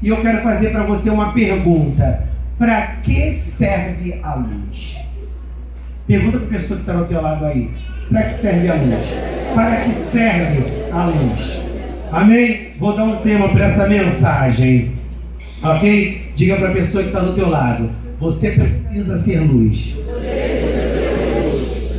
E eu quero fazer para você uma pergunta. Para que serve a luz? Pergunta para a pessoa que está ao teu lado aí. Para que serve a luz? Para que serve a luz? Amém? Vou dar um tema para essa mensagem. Ok? Diga para a pessoa que está do teu lado. Você precisa ser luz.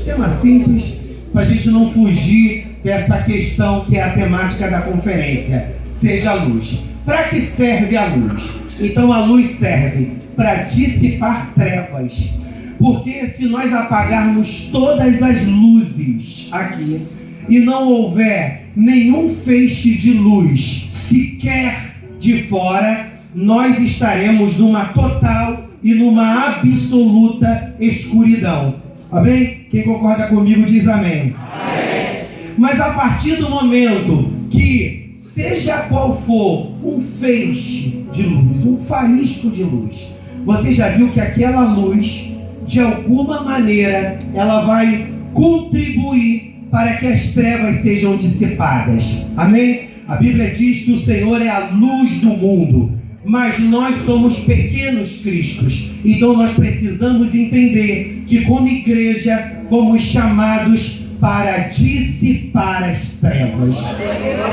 Tema simples, para a gente não fugir dessa questão que é a temática da conferência. Seja luz. Para que serve a luz? Então a luz serve para dissipar trevas. Porque se nós apagarmos todas as luzes aqui e não houver nenhum feixe de luz sequer de fora, nós estaremos numa total e numa absoluta escuridão. Amém? Quem concorda comigo diz amém. Amém. Mas a partir do momento que, seja qual for um feixe de luz, um faísco de luz, você já viu que aquela luz, de alguma maneira, ela vai contribuir para que as trevas sejam dissipadas. Amém? A Bíblia diz que o Senhor é a luz do mundo, mas nós somos pequenos cristos. Então nós precisamos entender que como igreja fomos chamados para dissipar as trevas.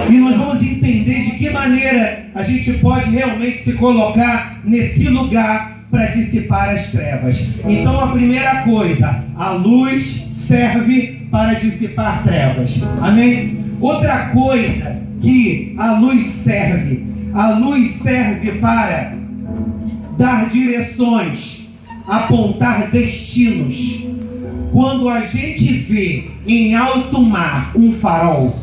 E nós vamos entender de que maneira a gente pode realmente se colocar nesse lugar para dissipar as trevas. Então a primeira coisa, a luz serve para dissipar trevas. Amém? Outra coisa que a luz serve para dar direções, apontar destinos. Quando a gente vê em alto mar um farol,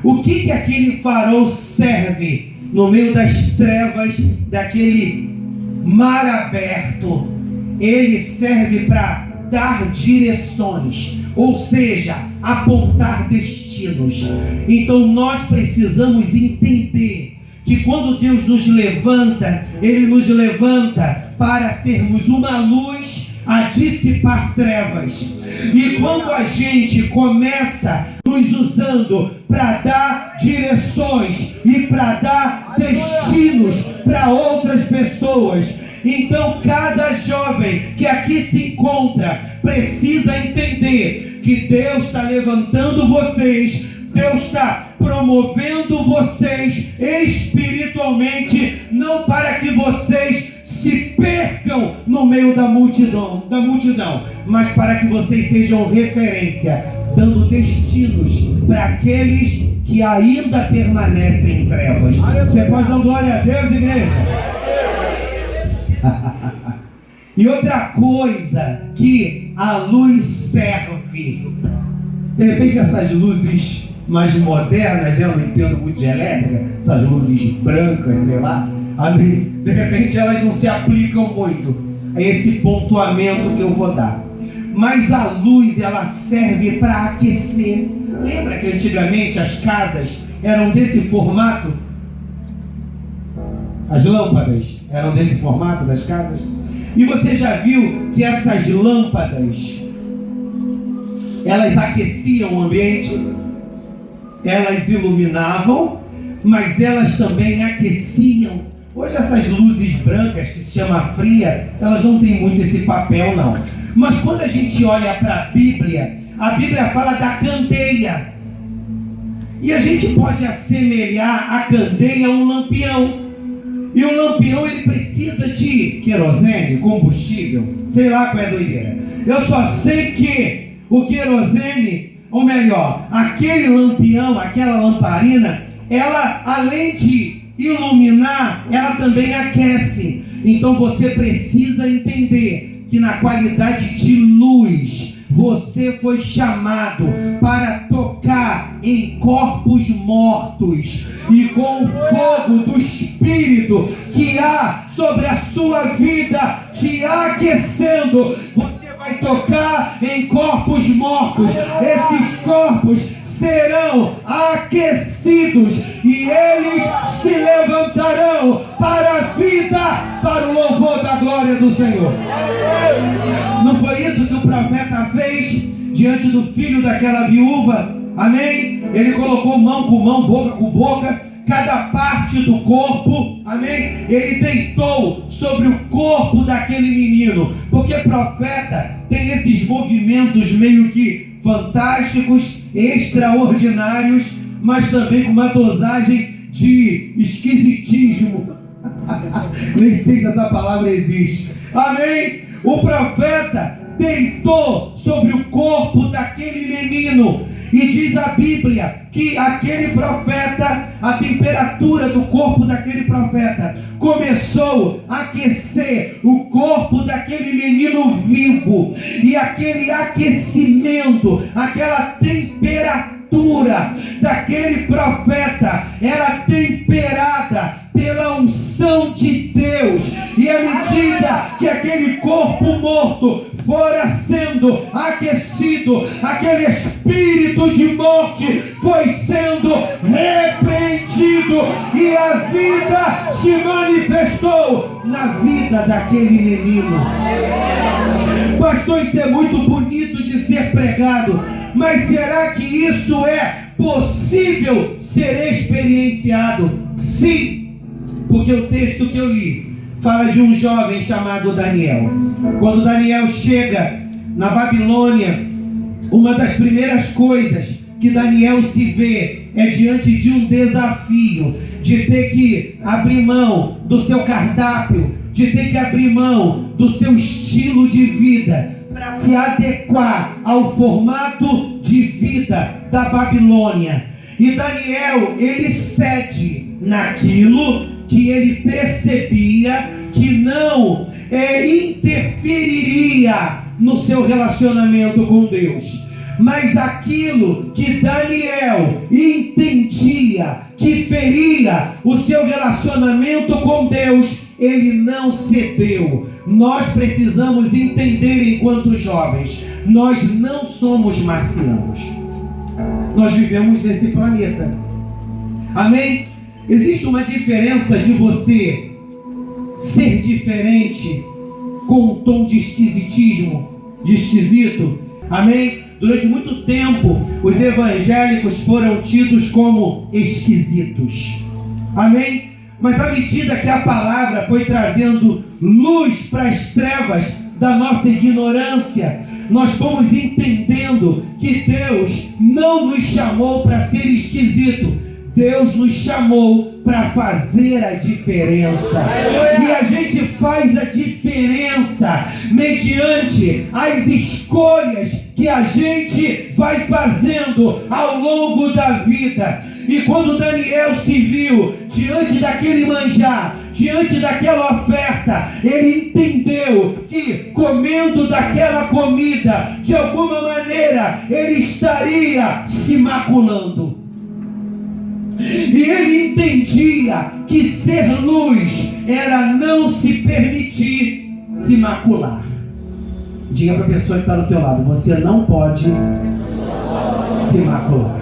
o que aquele farol serve no meio das trevas daquele mar aberto? Ele serve para dar direções, ou seja, apontar destinos. Então nós precisamos entender que quando Deus nos levanta, Ele nos levanta para sermos uma luz a dissipar trevas. E quando a gente começa nos usando para dar direções e para dar destinos para outras pessoas, então cada jovem que aqui se encontra precisa entender que Deus está levantando vocês, Deus está promovendo vocês espiritualmente, não para que vocês se percam no meio da multidão, mas para que vocês sejam referência, dando destinos para aqueles que ainda permanecem em trevas. Você pode dar glória a Deus, igreja? E outra coisa que a luz serve, de repente essas luzes mais modernas, eu não entendo muito de elétrica, essas luzes brancas, sei lá, amém? De repente elas não se aplicam muito a esse pontuamento que eu vou dar. Mas a luz, ela serve para aquecer. Lembra que antigamente as casas eram desse formato? As lâmpadas eram desse formato das casas? E você já viu que essas lâmpadas, elas aqueciam o ambiente? Elas iluminavam, mas elas também aqueciam. Hoje essas luzes brancas, que se chama fria, elas não têm muito esse papel não. Mas quando a gente olha para a Bíblia fala da candeia. E a gente pode assemelhar a candeia a um lampião. E o lampião, ele precisa de querosene, combustível, sei lá qual é a doideira. Eu só sei que o querosene, ou melhor, aquele lampião, aquela lamparina, ela, além de iluminar, ela também aquece. Então você precisa entender que na qualidade de luz, você foi chamado para tocar em corpos mortos e com o fogo do Espírito que há sobre a sua vida te aquecendo. Você vai tocar em corpos mortos. Esses corpos serão aquecidos e eles se levantarão para a vida, para o louvor da glória do Senhor. Não foi isso que o profeta fez diante do filho daquela viúva? Amém? Ele colocou mão com mão, boca com boca, cada parte do corpo, amém? Ele deitou sobre o corpo daquele menino, porque profeta tem esses movimentos meio que fantásticos, extraordinários, mas também com uma dosagem de esquisitismo. Nem sei se essa palavra existe, amém? O profeta deitou sobre o corpo daquele menino, e diz a Bíblia que aquele profeta, a temperatura do corpo daquele profeta começou a aquecer o corpo daquele menino vivo, e aquele aquecimento, aquela temperatura daquele profeta era temperada pela unção de Deus, e à medida que aquele corpo morto fora sendo aquecido, aquele espírito de morte foi sendo repreendido, e a vida se manifestou na vida daquele menino. Pastor, isso é muito bonito de ser pregado, mas será que isso é possível ser experienciado? Sim, porque o texto que eu li fala de um jovem chamado Daniel. Quando Daniel chega na Babilônia, uma das primeiras coisas que Daniel se vê é diante de um desafio, de ter que abrir mão do seu cardápio, de ter que abrir mão do seu estilo de vida para se adequar ao formato de vida da Babilônia. E Daniel, ele cede naquilo que ele percebia que não interferiria no seu relacionamento com Deus, mas aquilo que Daniel entendia que feria o seu relacionamento com Deus, ele não cedeu. Nós precisamos entender, enquanto jovens, nós não somos marcianos, nós vivemos nesse planeta, amém? Existe uma diferença de você ser diferente com um tom de esquisitismo, de esquisito, amém? Durante muito tempo, os evangélicos foram tidos como esquisitos, amém? Mas à medida que a palavra foi trazendo luz para as trevas da nossa ignorância, nós fomos entendendo que Deus não nos chamou para ser esquisito, Deus nos chamou para fazer a diferença. E a gente faz a diferença mediante as escolhas que a gente vai fazendo ao longo da vida. E quando Daniel se viu diante daquele manjar, diante daquela oferta, ele entendeu que comendo daquela comida, de alguma maneira, ele estaria se maculando. E ele entendia que ser luz era não se permitir se macular. Diga para a pessoa que está do teu lado: você não pode se macular.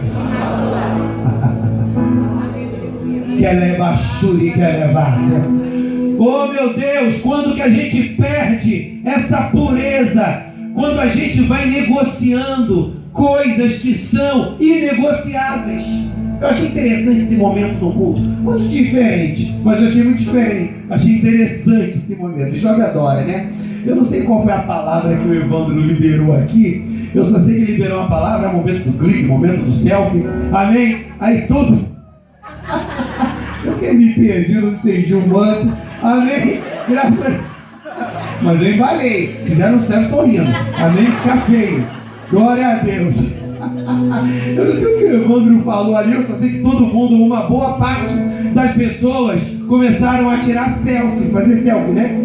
Oh meu Deus, quando que a gente perde essa pureza? Quando a gente vai negociando coisas que são inegociáveis. Eu achei interessante esse momento no culto, muito diferente, mas eu achei muito diferente, achei interessante esse momento. O jovem adora, né? Eu não sei qual foi a palavra que o Evandro liberou aqui, eu só sei que ele liberou uma palavra, momento do clique, momento do selfie, amém? Aí tudo, eu fiquei me perdido, não entendi um manto, amém? Graças a Deus. Mas eu embalei, fizeram certo, tô rindo, amém? Fica feio, glória a Deus. Eu não sei o que o Evandro falou ali, eu só sei que todo mundo, uma boa parte das pessoas começaram a tirar selfie, fazer selfie, né?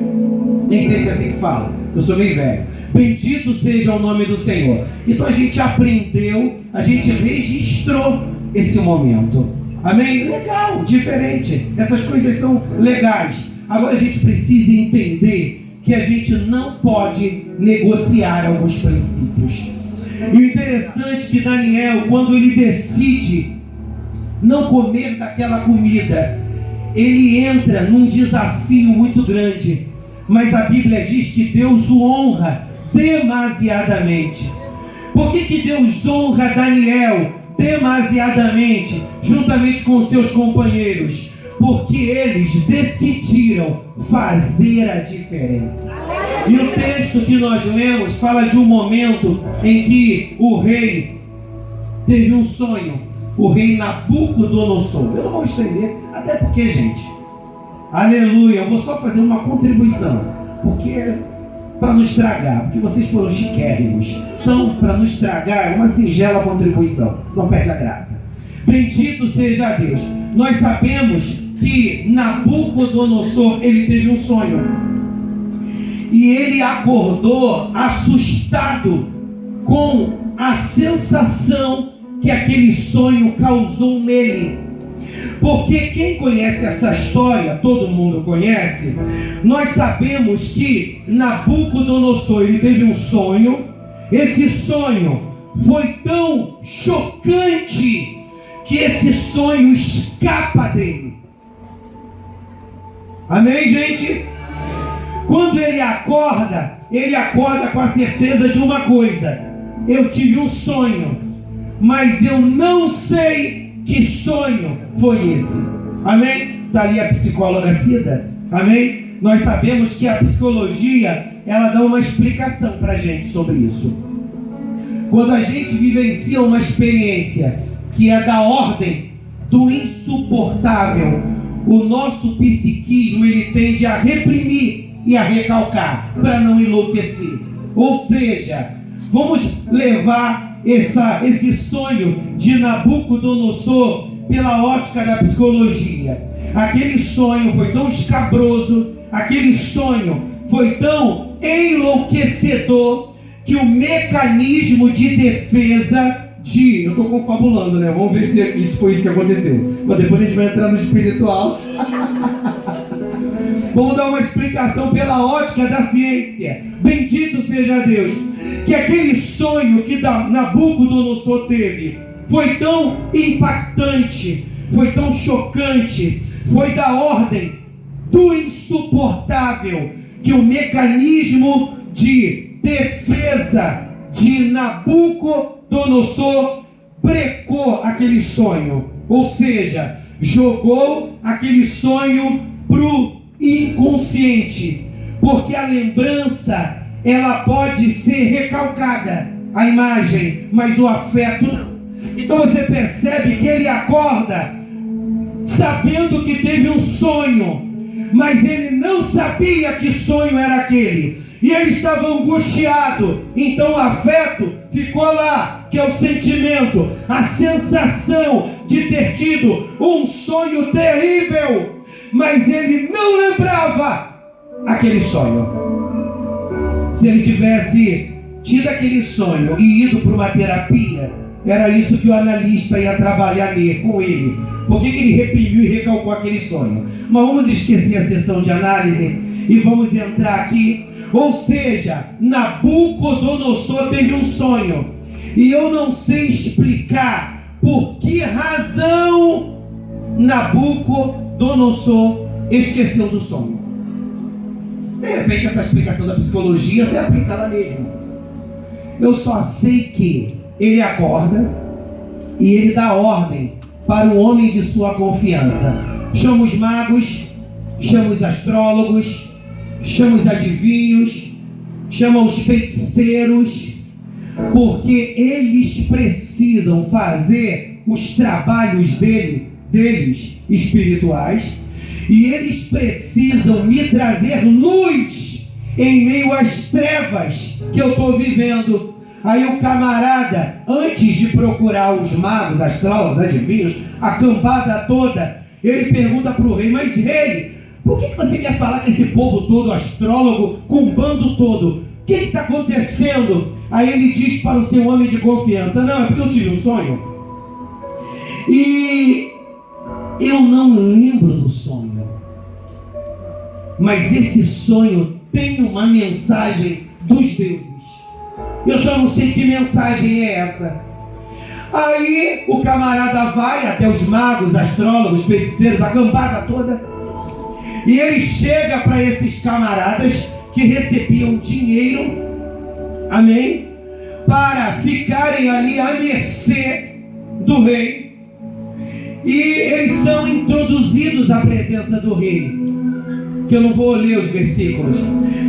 Nem sei se é assim que fala, eu sou meio velho. Bendito seja o nome do Senhor. Então a gente aprendeu, a gente registrou esse momento, amém? Legal, diferente, essas coisas são legais. Agora a gente precisa entender que a gente não pode negociar alguns princípios. E o interessante de Daniel, quando ele decide não comer daquela comida, ele entra num desafio muito grande, mas a Bíblia diz que Deus o honra demasiadamente. Por que Deus honra Daniel demasiadamente, juntamente com seus companheiros, porque eles decidiram fazer a diferença. E o texto que nós lemos fala de um momento em que o rei teve um sonho, o rei Nabucodonosor. Eu não vou estender, até porque, gente, aleluia, eu vou só fazer uma contribuição, porque para não estragar, porque vocês foram chiquérrimos. Então, para não estragar, uma singela contribuição, senão perde a graça. Bendito seja Deus. Nós sabemos que Nabucodonosor, ele teve um sonho. E ele acordou assustado com a sensação que aquele sonho causou nele. Porque quem conhece essa história, todo mundo conhece, nós sabemos que Nabucodonosor, ele teve um sonho. Esse sonho foi tão chocante que esse sonho escapa dele. Amém, gente? Quando ele acorda com a certeza de uma coisa: eu tive um sonho, mas eu não sei que sonho foi esse. Amém? Está ali a psicóloga Cida. Amém? Nós sabemos que a psicologia, ela dá uma explicação para a gente sobre isso. Quando a gente vivencia uma experiência que é da ordem do insuportável, o nosso psiquismo, ele tende a reprimir e a recalcar, para não enlouquecer. Ou seja, vamos levar esse sonho de Nabucodonosor pela ótica da psicologia. Aquele sonho foi tão escabroso, aquele sonho foi tão enlouquecedor, que o mecanismo de defesa eu estou confabulando, né? Vamos ver se isso foi isso que aconteceu. Mas depois a gente vai entrar no espiritual. Vamos dar uma explicação pela ótica da ciência. Bendito seja Deus. Que aquele sonho que Nabucodonosor teve foi tão impactante, foi tão chocante, foi da ordem do insuportável, que o mecanismo de defesa de Nabucodonosor brecou aquele sonho. Ou seja, jogou aquele sonho pro inconsciente, porque a lembrança, ela pode ser recalcada, a imagem, mas o afeto não. Então você percebe que ele acorda sabendo que teve um sonho, mas ele não sabia que sonho era aquele, e ele estava angustiado. Então o afeto ficou lá, que é o sentimento, a sensação de ter tido um sonho terrível, mas ele não lembrava aquele sonho. Se ele tivesse tido aquele sonho e ido para uma terapia, era isso que o analista ia trabalhar com ele. Por que ele reprimiu e recalcou aquele sonho? Mas vamos esquecer a sessão de análise e vamos entrar aqui. Ou seja, Nabucodonosor teve um sonho, e eu não sei explicar por que razão Nabucodonosor esqueceu do sonho. De repente essa explicação da psicologia se aplica lá mesmo. Eu só sei que ele acorda e ele dá ordem para o homem de sua confiança. Chama os magos, chama os astrólogos, chama os adivinhos, chama os feiticeiros, porque eles precisam fazer os trabalhos deles espirituais, e eles precisam me trazer luz em meio às trevas que eu estou vivendo. Aí o camarada, antes de procurar os magos, astrólogos, adivinhos, a cambada toda, ele pergunta para o rei: mas rei, por que você quer falar com esse povo todo, astrólogo, com o bando todo? O que está acontecendo? Aí ele diz para o seu homem de confiança: não, é porque eu tive um sonho e eu não lembro do sonho, mas esse sonho tem uma mensagem dos deuses. Eu só não sei que mensagem é essa. Aí o camarada vai até os magos, astrólogos, feiticeiros, a cambada toda, e ele chega para esses camaradas que recebiam dinheiro, amém, para ficarem ali à mercê do rei e eles são introduzidos à presença do rei. Que eu não vou ler os versículos.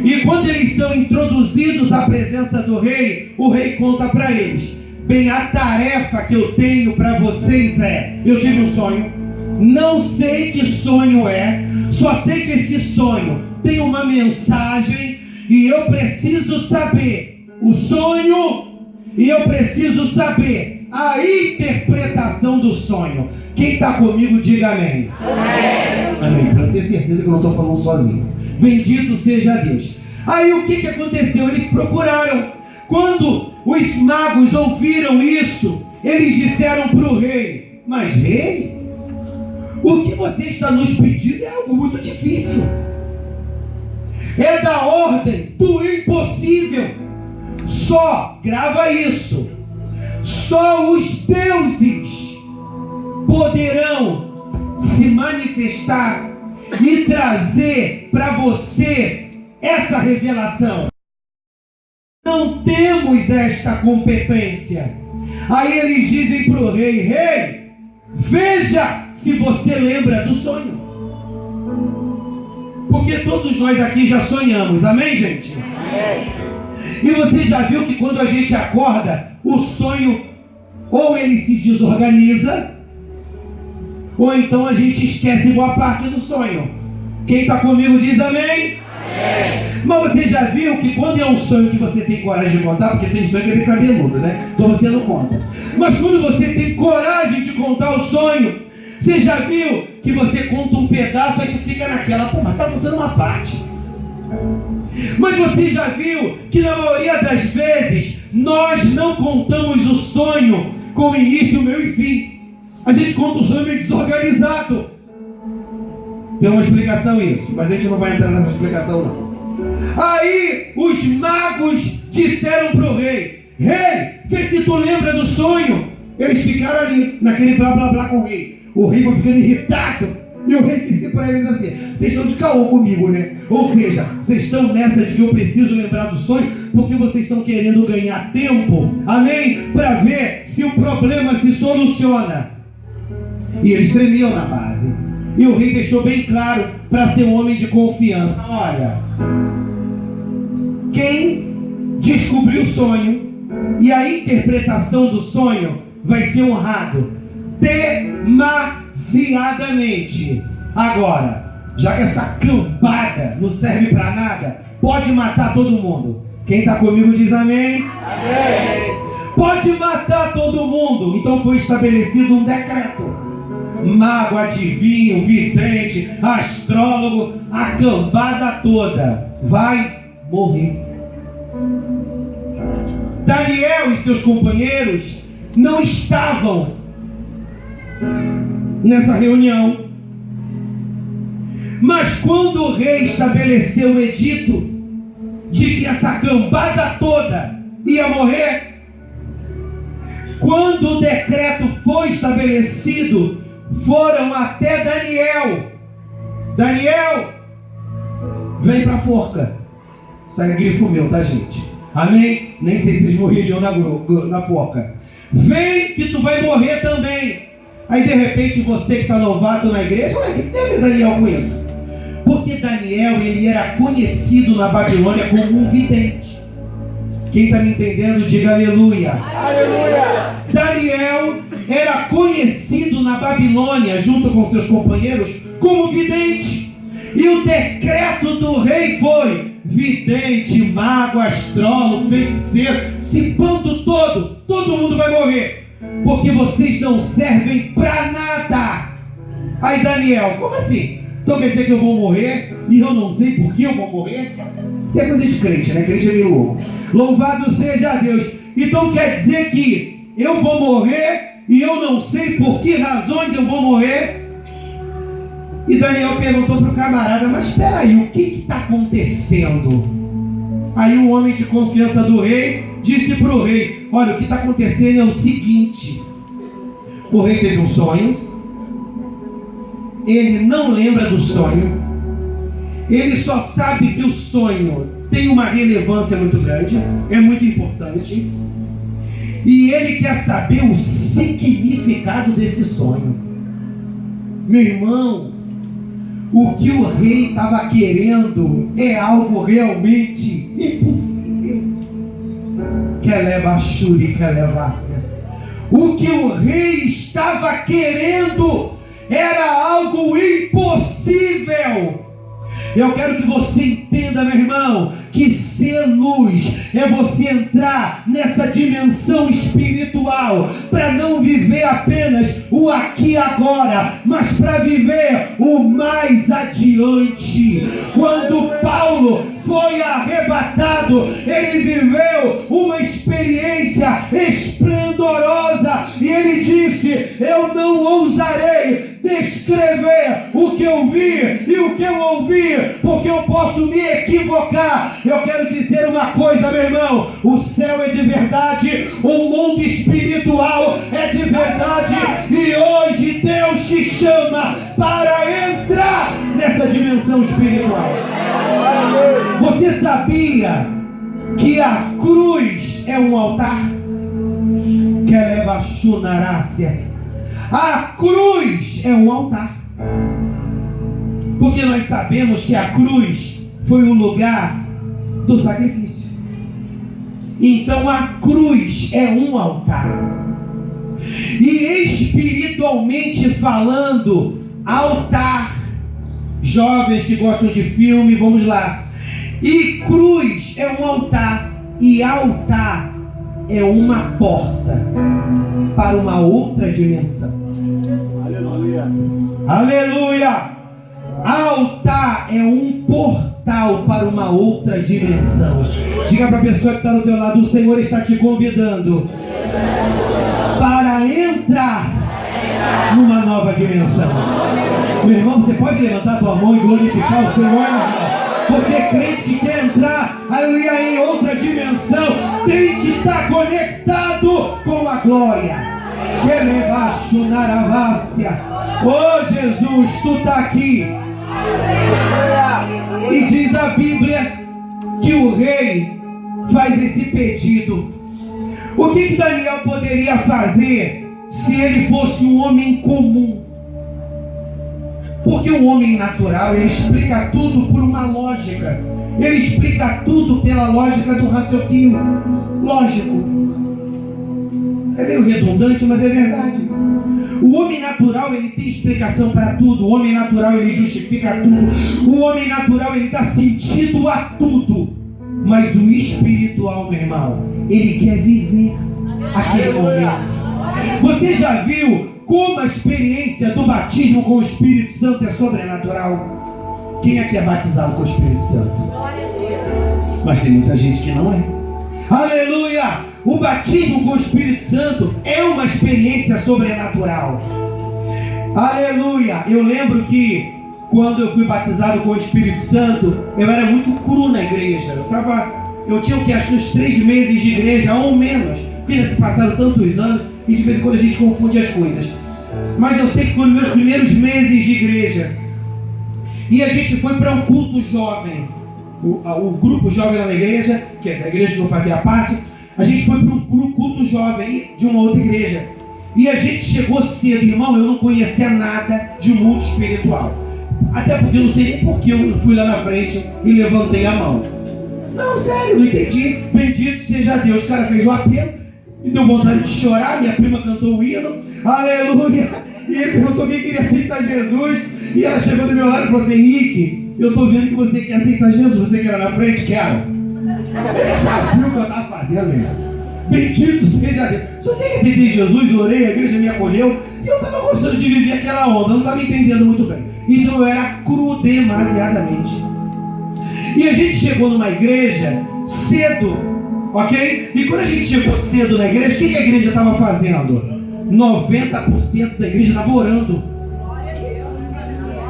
E quando eles são introduzidos à presença do rei, o rei conta para eles: bem, a tarefa que eu tenho para vocês é: eu tive um sonho, não sei que sonho é, só sei que esse sonho tem uma mensagem e eu preciso saber o sonho e eu preciso saber a interpretação do sonho. Quem está comigo, diga amém. Amém. Para ter certeza que eu não estou falando sozinho. Bendito seja Deus. Aí o que aconteceu? Eles procuraram. Quando os magos ouviram isso, eles disseram para o rei: mas rei, o que você está nos pedindo é algo muito difícil. É da ordem do impossível. Só, grava isso, só os deuses poderão se manifestar e trazer para você essa revelação. Não temos esta competência. Aí eles dizem para o rei: rei, veja se você lembra do sonho. Porque todos nós aqui já sonhamos, amém, gente? Amém. E você já viu que quando a gente acorda, o sonho ou ele se desorganiza, ou então a gente esquece boa parte do sonho. Quem está comigo diz amém? Amém. Mas você já viu que quando é um sonho que você tem coragem de contar, porque tem sonho que é bem cabeludo, né? Então você não conta. Mas quando você tem coragem de contar o sonho, você já viu que você conta um pedaço e fica naquela: pô, mas tá faltando uma parte. Mas você já viu que na maioria das vezes nós não contamos o sonho com início, meio e fim. A gente conta o sonho meio desorganizado. Tem uma explicação isso, mas a gente não vai entrar nessa explicação não. Aí os magos disseram para o rei: rei, vê se tu lembra do sonho. Eles ficaram ali, naquele blá blá blá com o rei. O rei foi ficando irritado. E o rei disse para eles assim: vocês estão de caô comigo, né? Ou seja, vocês estão nessa de que eu preciso lembrar do sonho, porque vocês estão querendo ganhar tempo, amém? Para ver se o problema se soluciona. E eles tremiam na base. E o rei deixou bem claro para ser um homem de confiança: olha, quem descobriu o sonho e a interpretação do sonho vai ser honrado demasiadamente. Agora, já que essa cambada não serve para nada, pode matar todo mundo. Quem está comigo diz amém? Amém. Pode matar todo mundo. Então foi estabelecido um decreto: mago, adivinho, vidente, astrólogo, a cambada toda vai morrer. Daniel e seus companheiros não estavam nessa reunião, mas quando o rei estabeleceu o edito de que essa cambada toda ia morrer, quando o decreto foi estabelecido, foram até Daniel: Daniel, vem para a forca. Sai grifo meu, tá, gente? Amém? Nem sei se eles morreriam na forca. Vem que tu vai morrer também. Aí de repente você que está novato na igreja: ué, o que teve Daniel com isso? Porque Daniel, ele era conhecido na Babilônia como um vidente. Quem está me entendendo, diga aleluia. Aleluia. Daniel era conhecido na Babilônia, junto com seus companheiros, como vidente. E o decreto do rei foi: vidente, mago, astrólogo, feiticeiro, esse bando todo mundo vai morrer, porque vocês não servem para nada. Aí Daniel: como assim? Então quer dizer que eu vou morrer e eu não sei por que eu vou morrer? Isso é coisa de crente, né? Crente é meio louco. Louvado seja Deus. Então quer dizer que eu vou morrer e eu não sei por que razões eu vou morrer? E Daniel perguntou para o camarada: mas espera aí, o que está acontecendo? Aí um homem de confiança do rei disse para o rei: olha, o que está acontecendo é o seguinte: o rei teve um sonho, ele não lembra do sonho, ele só sabe que o sonho tem uma relevância muito grande, é muito importante, E ele quer saber o significado desse sonho. Meu irmão, o que o rei estava querendo é algo realmente impossível. O que o rei estava querendo era algo impossível. Eu quero que você entenda, meu irmão, que ser luz é você entrar nessa dimensão espiritual para não viver apenas o aqui e agora, mas para viver o mais adiante. Quando Paulo foi arrebatado, ele viveu uma experiência esplendorosa e ele disse: eu não ousarei descrever o que eu vi e o que eu ouvi, porque eu posso me equivocar. Eu quero dizer uma coisa, meu irmão: o céu é de verdade, o mundo espiritual é de verdade, e hoje Deus te chama para entrar nessa dimensão espiritual. Você sabia que a cruz é um altar? A cruz é um altar. Porque nós sabemos que a cruz foi o lugar do sacrifício. Então a cruz é um altar. E espiritualmente falando, altar, jovens que gostam de filme, vamos lá. E cruz é um altar. E altar é uma porta para uma outra dimensão. Aleluia. Aleluia. Altar é um portal para uma outra dimensão. Diga para a pessoa que está do teu lado: o Senhor está te convidando para entrar numa nova dimensão. Meu irmão, você pode levantar a tua mão e glorificar o Senhor? Porque crente que quer entrar, aleluia, em outra dimensão, tem que estar conectado com a glória. Que levaste na ravácia. Oh Jesus, tu está aqui. E diz a Bíblia que o rei faz esse pedido. O que Daniel poderia fazer se ele fosse um homem comum? Porque o homem natural, ele explica tudo por uma lógica. Ele explica tudo pela lógica do raciocínio lógico. É meio redundante, mas é verdade. O homem natural, ele tem explicação para tudo. O homem natural, ele justifica tudo. O homem natural, ele dá sentido a tudo. Mas o espiritual, meu irmão, ele quer viver aquele momento. Você já viu como a experiência do batismo com o Espírito Santo é sobrenatural? Quem aqui é batizado com o Espírito Santo? Mas tem muita gente que não é. Aleluia! O batismo com o Espírito Santo é uma experiência sobrenatural. Aleluia! Eu lembro que quando eu fui batizado com o Espírito Santo, eu era muito cru na igreja. Eu tinha o que? Acho que uns 3 meses de igreja ou menos, porque já se passaram tantos anos e de vez em quando a gente confunde as coisas. Mas eu sei que foi nos meus primeiros meses de igreja. E a gente foi para um culto jovem. O grupo jovem lá na igreja, que é da igreja que eu fazia parte, a gente foi para um culto jovem de uma outra igreja. E a gente chegou cedo, irmão, eu não conhecia nada de mundo espiritual. Até porque eu não sei nem porque eu fui lá na frente e levantei a mão. Não, sério, não entendi. Bendito seja Deus. O cara fez o apelo, me deu vontade de chorar, minha prima cantou o hino, aleluia. E ele perguntou quem queria aceitar Jesus. E ela chegou do meu lado e falou assim: Henrique, eu estou vendo que você quer aceitar Jesus. Você quer ir lá na frente? Quero. Ele sabia o que eu estava fazendo, meu irmão. Bendito seja Deus. Se você quer aceitar Jesus, orei, a igreja me acolheu. E eu estava gostando de viver aquela onda, não estava entendendo muito bem. Então eu era cru demasiadamente. E a gente chegou numa igreja cedo, ok? E quando a gente chegou cedo na igreja, o que a igreja estava fazendo? 90% da igreja estava orando.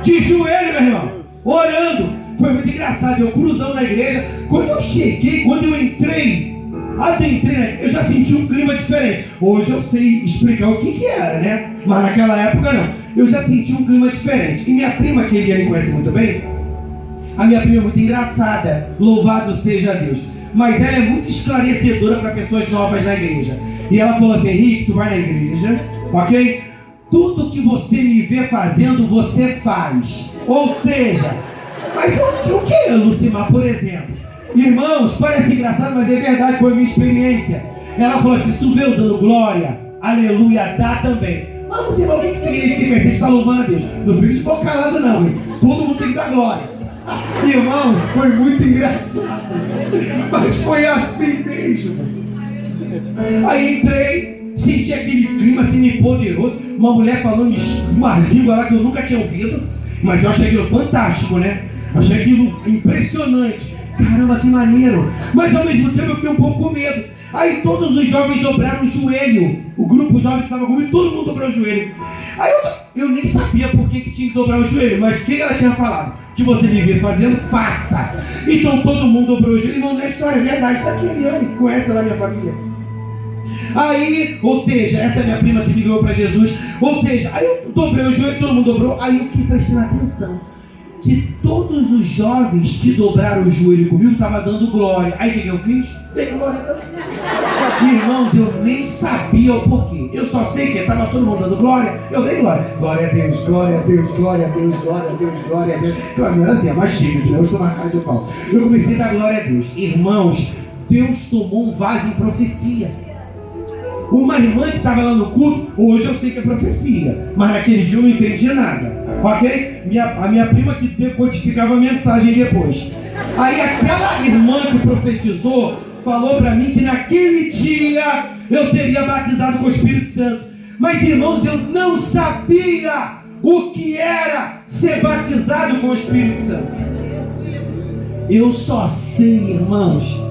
De joelho, meu irmão, orando. Foi muito engraçado, eu cruzando na igreja. Quando eu cheguei, quando eu entrei, adentrei, eu já senti um clima diferente. Hoje eu sei explicar o que era, né? Mas naquela época não. Eu já senti um clima diferente. E minha prima, que ele conhece muito bem, a minha prima é muito engraçada, louvado seja Deus. Mas ela é muito esclarecedora para pessoas novas na igreja. E ela falou assim: Henrique, tu vai na igreja, ok? Tudo que você me vê fazendo, você faz. Ou seja, mas o que, Lucimar, por exemplo? Irmãos, parece engraçado, mas é verdade, foi minha experiência. Ela falou assim: se tu vê eu dando glória, aleluia, dá também. Vamos, irmão, o que significa isso? A gente está louvando a Deus. Não fica de boca calado, não, hein? Todo mundo tem que dar glória. Irmãos, foi muito engraçado, mas foi assim mesmo. Aí entrei, senti aquele clima assim poderoso, uma mulher falando uma língua lá que eu nunca tinha ouvido, mas eu achei aquilo fantástico, né? Eu achei aquilo impressionante. Caramba, que maneiro. Mas ao mesmo tempo eu fiquei um pouco com medo. Aí todos os jovens dobraram o joelho. O grupo jovem que estava comigo, todo mundo dobrou o joelho. Aí eu nem sabia por que tinha que dobrar o joelho, mas o que ela tinha falado? Que você me vê fazendo, faça. Então todo mundo dobrou o joelho. Irmão, não é história, é verdade. Está aqui a Eliane, que conhece lá minha família. Aí, ou seja, essa é minha prima que me ganhou para Jesus. Ou seja, aí eu dobrei o joelho, todo mundo dobrou. Aí eu fiquei prestando atenção que todos os jovens que dobraram o joelho comigo estavam dando glória. Aí o que eu fiz? Dei glória também. Irmãos, eu nem sabia o porquê. Eu só sei que estava todo mundo dando glória. Eu dei glória. Glória a Deus, glória a Deus, glória a Deus, glória a Deus, glória a Deus. Claro, não era assim, é mais tímido, né? Eu estou na cara de pau. Eu comecei a dar glória a Deus. Irmãos, Deus tomou um vaso em profecia. Uma irmã que estava lá no culto, hoje eu sei que é profecia, mas naquele dia eu não entendi nada, ok? A minha prima que decodificava a mensagem depois. Aí aquela irmã que profetizou falou para mim que naquele dia eu seria batizado com o Espírito Santo. Mas irmãos, eu não sabia o que era ser batizado com o Espírito Santo. Eu só sei, irmãos,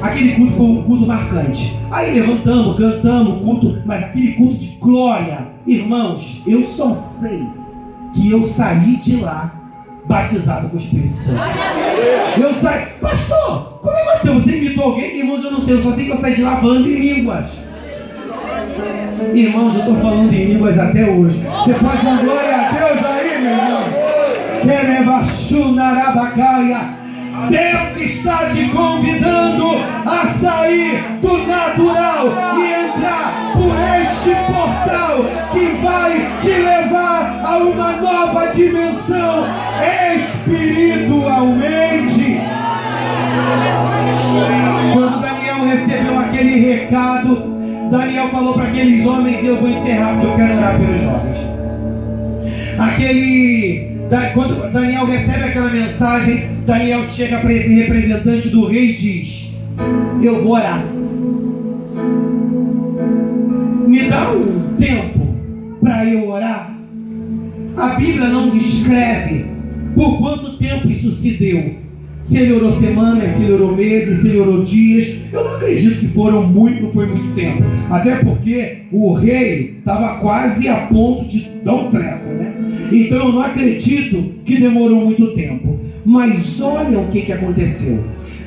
aquele culto foi um culto marcante. Aí levantamos, cantamos, culto, mas aquele culto de glória, irmãos, eu só sei que eu saí de lá batizado com o Espírito Santo. Eu saí, pastor, como é que aconteceu? Você imitou alguém? Irmãos, eu não sei, eu só sei que eu saí de lá falando em línguas. Irmãos, eu estou falando em línguas até hoje. Você pode dar glória a Deus aí, meu irmão? Querebachunarabacaia. Deus está te convidando a sair do natural e entrar por este portal que vai te levar a uma nova dimensão espiritualmente. Quando Daniel recebeu aquele recado, Daniel falou para aqueles homens: eu vou encerrar porque eu quero orar pelos jovens. Quando Daniel recebe aquela mensagem, Daniel chega para esse representante do rei e diz: eu vou orar. Me dá um tempo para eu orar. A Bíblia não descreve por quanto tempo isso se deu. Se ele orou semanas, se ele orou meses, se ele orou dias. Eu não acredito que não foi muito tempo. Até porque o rei estava quase a ponto de dar um treco, né? Então eu não acredito que demorou muito tempo. Mas olha o que aconteceu.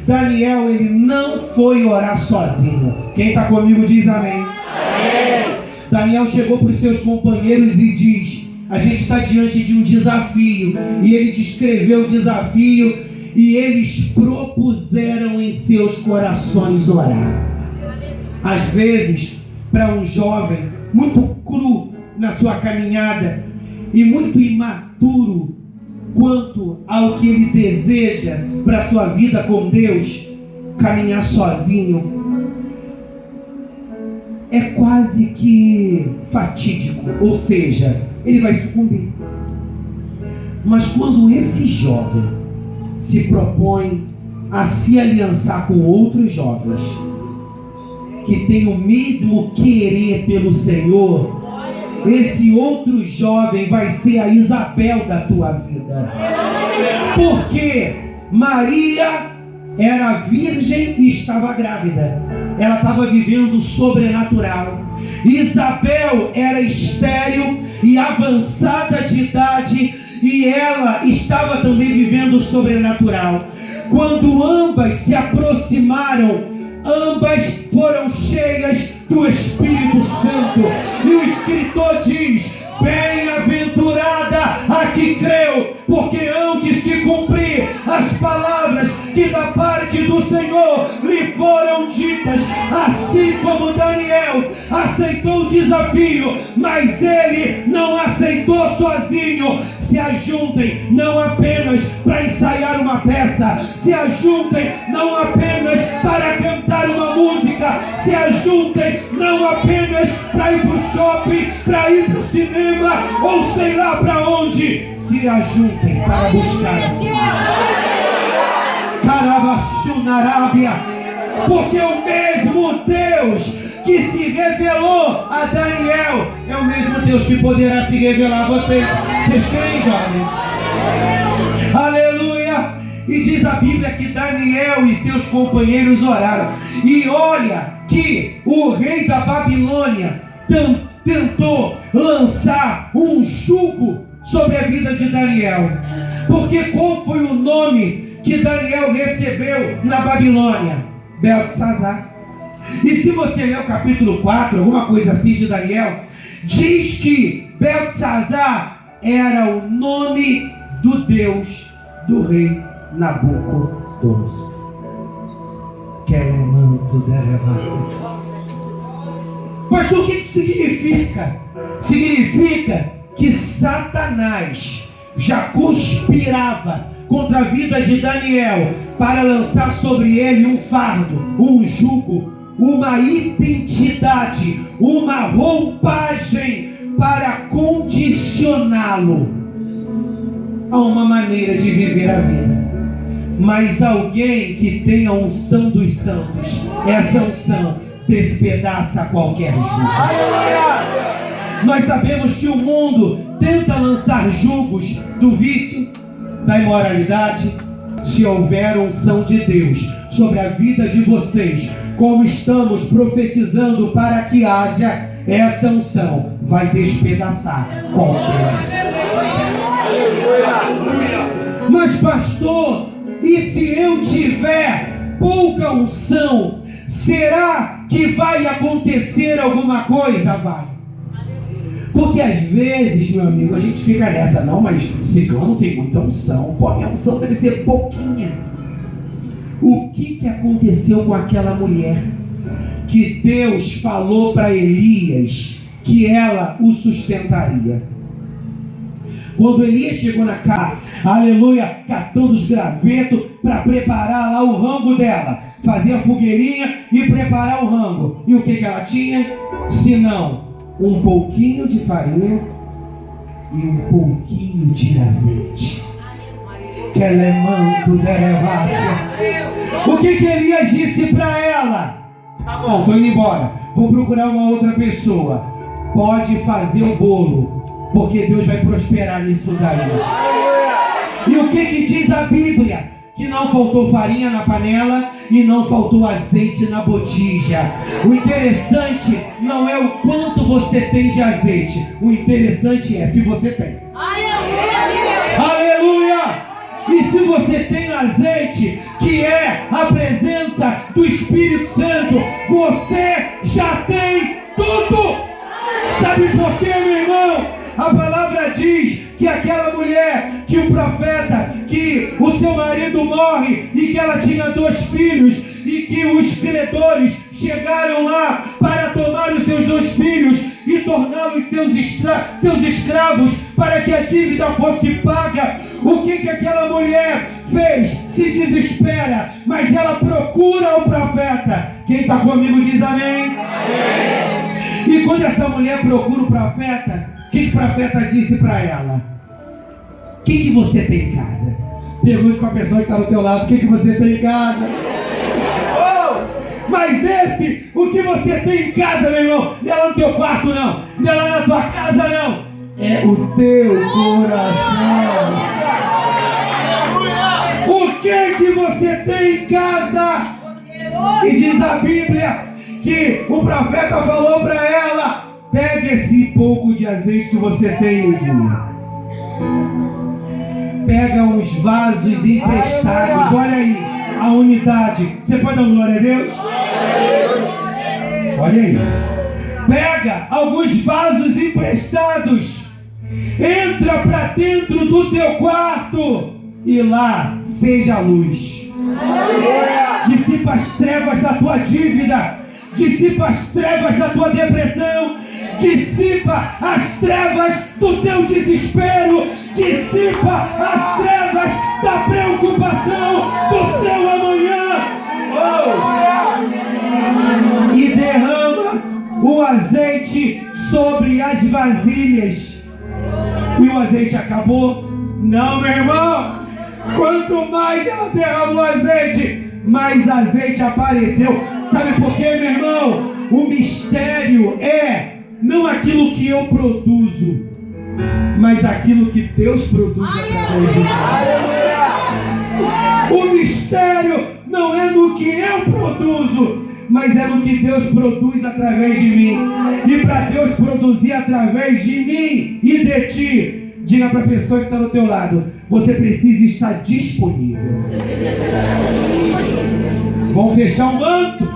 Daniel, ele não foi orar sozinho. Quem está comigo diz amém. Amém. Daniel chegou para os seus companheiros e diz: a gente está diante de um desafio. E ele descreveu o desafio. E eles propuseram em seus corações orar. Às vezes, para um jovem muito cru na sua caminhada e muito imaturo quanto ao que ele deseja para a sua vida com Deus, caminhar sozinho é quase que fatídico, ou seja, ele vai sucumbir. Mas quando esse jovem se propõe a se aliançar com outros jovens que têm o mesmo querer pelo Senhor, esse outro jovem vai ser a Isabel da tua vida. Porque Maria era virgem e estava grávida. Ela estava vivendo o sobrenatural. Isabel era estéril e avançada de idade, e ela estava também vivendo o sobrenatural. Quando ambas se aproximaram, ambas foram cheias do Espírito Santo. E o escritor diz: bem-aventurada a que creu, porque hão de se cumprir as palavras que da parte palavras do Senhor lhe foram ditas, assim como Daniel aceitou o desafio, mas ele não aceitou sozinho. Se ajuntem não apenas para ensaiar uma peça, se ajuntem não apenas para cantar uma música, se ajuntem não apenas para ir para o shopping, para ir para o cinema, ou sei lá para onde. Se ajuntem para buscar Carabachunarábia, porque o mesmo Deus que se revelou a Daniel é o mesmo Deus que poderá se revelar a vocês. Vocês creem, jovens? Aleluia! E diz a Bíblia que Daniel e seus companheiros oraram. E olha que o rei da Babilônia tentou lançar um jugo sobre a vida de Daniel. Porque qual foi o nome que Daniel recebeu na Babilônia? Beltesazar. E se você ler o capítulo 4, alguma coisa assim de Daniel, diz que Beltesazar era o nome do Deus do rei Nabucodonosor. Pastor, o que isso significa? Significa que Satanás já conspirava contra a vida de Daniel para lançar sobre ele um fardo, um jugo, uma identidade, uma roupagem para condicioná-lo a uma maneira de viver a vida. Mas alguém que tem a unção dos santos, essa unção despedaça qualquer jugo. Nós sabemos que o mundo tenta lançar jugos do vício, da imoralidade. Se houver unção de Deus sobre a vida de vocês, como estamos profetizando para que haja, essa unção vai despedaçar qualquer. Mas pastor, e se eu tiver pouca unção, será que vai acontecer alguma coisa? Vai. Porque às vezes, meu amigo, a gente fica nessa, não, mas cigano tem muita unção, pô, a minha unção deve ser pouquinha. O que aconteceu com aquela mulher que Deus falou para Elias que ela o sustentaria? Quando Elias chegou na casa, aleluia, catando os gravetos para preparar lá o rango dela, fazer a fogueirinha e preparar o rango. E o que ela tinha? Senão um pouquinho de farinha e um pouquinho de azeite. Que ela é manto de revácia. O que Elias disse para ela? Tá bom, estou indo embora, vou procurar uma outra pessoa. Pode fazer o bolo, porque Deus vai prosperar nisso daí. E o que diz a Bíblia? Que não faltou farinha na panela e não faltou azeite na botija. O interessante não é o quanto você tem de azeite, o interessante é se você tem. Aleluia! E se você tem azeite, que é a presença do Espírito Santo, você já tem tudo. Sabe por quê, meu irmão? A palavra diz que aquela mulher, que o profeta, que o seu marido morre e que ela tinha 2 filhos e que os credores chegaram lá para tomar os seus 2 filhos e torná-los seus escravos para que a dívida fosse paga. O que aquela mulher fez? Se desespera, mas ela procura o profeta. Quem está comigo diz amém. E quando essa mulher procura o profeta, o que o profeta disse para ela? O que você tem em casa? Pergunte para a pessoa que está do teu lado, o que você tem em casa? Mas esse, o que você tem em casa, meu irmão, não é lá no teu quarto não, não é lá na tua casa não, é o teu coração. O que você tem em casa? E diz a Bíblia que o profeta falou para ela: pega esse pouco de azeite que você tem, Liguinha. Pega uns vasos emprestados. Olha aí a unidade. Você pode dar glória a Deus? Olha aí. Pega alguns vasos emprestados. Entra para dentro do teu quarto e lá seja a luz. dissipa as trevas da tua dívida, dissipa as trevas da tua depressão, dissipa as trevas do teu desespero, dissipa as trevas da preocupação do seu amanhã. E derrama o azeite sobre as vasilhas. E o azeite acabou? Não, meu irmão. Quanto mais ela derramou azeite, mais azeite apareceu. Sabe por quê, meu irmão? O mistério é não aquilo que eu produzo, mas aquilo que Deus produz através de mim. O mistério não é no que eu produzo, mas é no que Deus produz através de mim. E para Deus produzir através de mim e de ti, diga para a pessoa que está do teu lado, você precisa estar disponível. Vamos fechar o manto.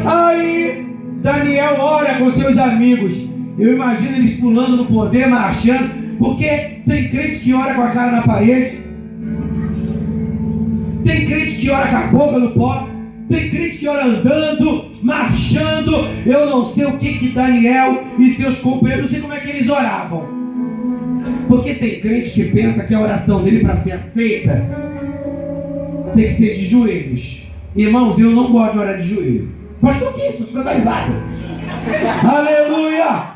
Aí Daniel ora com seus amigos. Eu imagino eles pulando no poder, marchando, porque tem crente que ora com a cara na parede, tem crente que ora com a boca no pó, tem crente que ora andando, marchando. Eu não sei o que Daniel e seus companheiros, não sei como é que eles oravam, porque tem crente que pensa que a oração dele para ser aceita tem que ser de joelhos. Irmãos, eu não gosto de orar de joelho. Pastor, o quê? Estou escandalizado. Aleluia!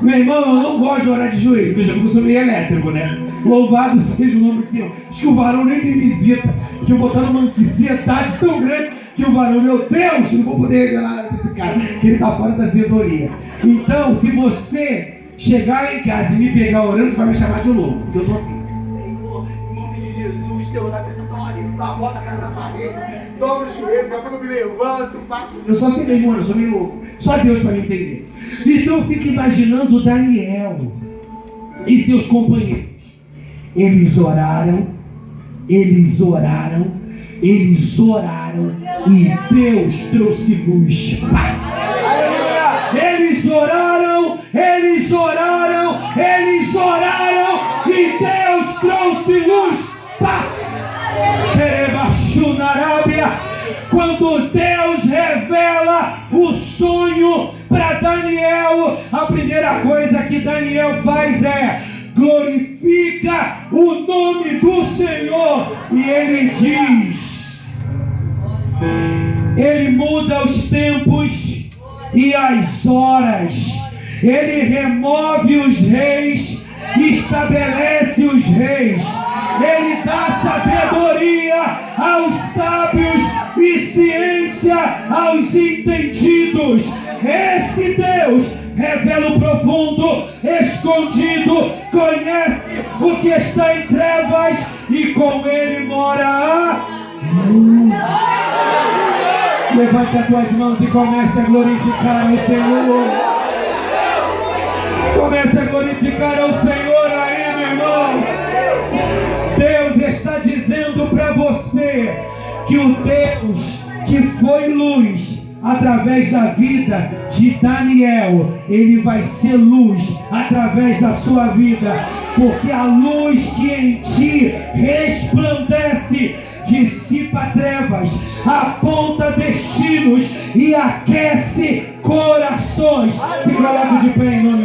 Meu irmão, eu não gosto de orar de joelho, porque eu sou meio elétrico, né? Louvado seja o nome do Senhor. Acho que o varão nem me visita, que eu vou estar numa ansiedade tão grande que o varão, meu Deus, não vou poder revelar nada para esse cara, que ele está fora da sedoria. Então, se você chegar lá em casa e me pegar orando, você vai me chamar de louco, porque eu estou assim. Senhor, em nome de Jesus, Deus da vitória, bota a cara na parede, dobra o joelho, daqui a pouco eu me levanto, eu sou assim mesmo, mano, eu sou meio louco. Só Deus para me entender. Então eu fico imaginando Daniel e seus companheiros. Eles oraram, eles oraram, eles oraram e Deus trouxe luz. Eles oraram, eles oraram, eles oraram e Deus trouxe luz. Quando Deus revela o sonho para Daniel, a primeira coisa que Daniel faz é glorifica o nome do Senhor. E ele diz, ele muda os tempos e as horas, ele remove os reis, estabelece os reis, ele dá sabedoria aos sábios e ciência aos entendidos. Esse Deus revela o profundo, escondido, conhece o que está em trevas e com ele mora a luz. Levante as tuas mãos e comece a glorificar ao Senhor. Comece a glorificar ao Senhor aí, meu irmão. Deus está dizendo para você que o Deus que foi luz através da vida de Daniel, ele vai ser luz através da sua vida, porque a luz que em ti resplandece dissipa trevas, aponta destinos e aquece corações. Se coloque de pé em nome